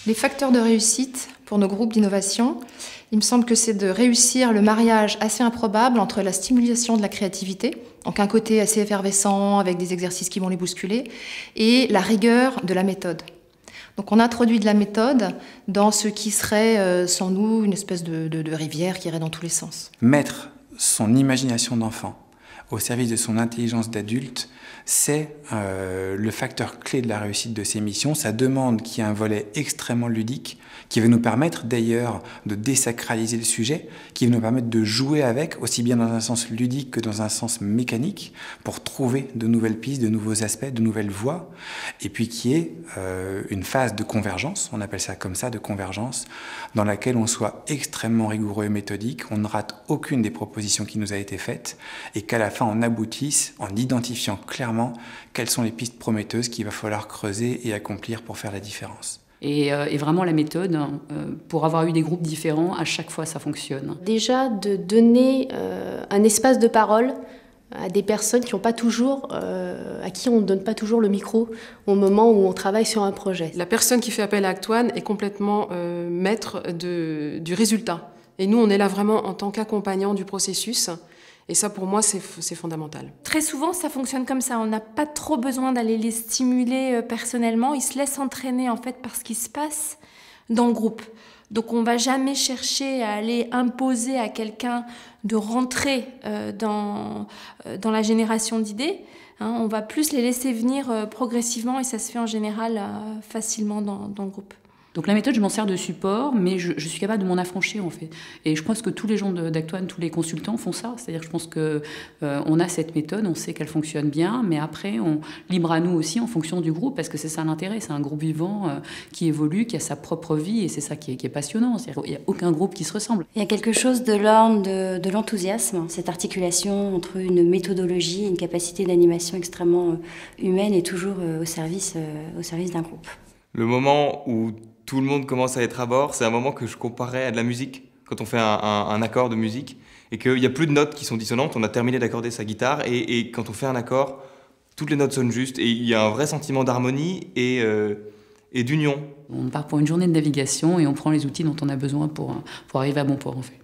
Les facteurs de réussite pour nos groupes d'innovation, il me semble que c'est de réussir le mariage assez improbable entre la stimulation de la créativité, donc un côté assez effervescent avec des exercices qui vont les bousculer, et la rigueur de la méthode. Donc on introduit de la méthode dans ce qui serait, sans nous, une espèce de rivière qui irait dans tous les sens. Mettre son imagination d'enfant au service de son intelligence d'adulte, c'est le facteur clé de la réussite de ces missions. Ça demande qu'il y ait un volet extrêmement ludique qui va nous permettre d'ailleurs de désacraliser le sujet, qui va nous permettre de jouer avec, aussi bien dans un sens ludique que dans un sens mécanique, pour trouver de nouvelles pistes, de nouveaux aspects, de nouvelles voies, et puis qui est une phase de convergence, on appelle ça comme ça, de convergence, dans laquelle on soit extrêmement rigoureux et méthodique, on ne rate aucune des propositions qui nous a été faites, et qu'à la fin on aboutisse en identifiant clairement quelles sont les pistes prometteuses qu'il va falloir creuser et accomplir pour faire la différence. Et vraiment la méthode, pour avoir eu des groupes différents, à chaque fois ça fonctionne. Déjà de donner un espace de parole à des personnes qui n'ont pas toujours, à qui on ne donne pas toujours le micro au moment où on travaille sur un projet. La personne qui fait appel à Act One est complètement maître du résultat. Et nous, on est là vraiment en tant qu'accompagnant du processus. Et ça, pour moi, c'est fondamental. Très souvent, ça fonctionne comme ça. On n'a pas trop besoin d'aller les stimuler personnellement. Ils se laissent entraîner en fait par ce qui se passe dans le groupe. Donc on ne va jamais chercher à aller imposer à quelqu'un de rentrer dans la génération d'idées. On va plus les laisser venir progressivement et ça se fait en général facilement dans le groupe. Donc la méthode, je m'en sers de support, mais je suis capable de m'en affranchir en fait. Et je pense que tous les gens d'Act One, tous les consultants font ça. C'est-à-dire que je pense qu'on a cette méthode, on sait qu'elle fonctionne bien, mais après, libre à nous aussi en fonction du groupe, parce que c'est ça l'intérêt. C'est un groupe vivant qui évolue, qui a sa propre vie, et c'est ça qui est passionnant. Il n'y a aucun groupe qui se ressemble. Il y a quelque chose de l'ordre de l'enthousiasme, cette articulation entre une méthodologie et une capacité d'animation extrêmement humaine et toujours au service d'un groupe. Le moment où tout le monde commence à être à bord, c'est un moment que je comparais à de la musique, quand on fait un accord de musique, et qu'il n'y a plus de notes qui sont dissonantes, on a terminé d'accorder sa guitare, et quand on fait un accord, toutes les notes sonnent justes, et il y a un vrai sentiment d'harmonie et d'union. On part pour une journée de navigation et on prend les outils dont on a besoin pour arriver à bon port en fait.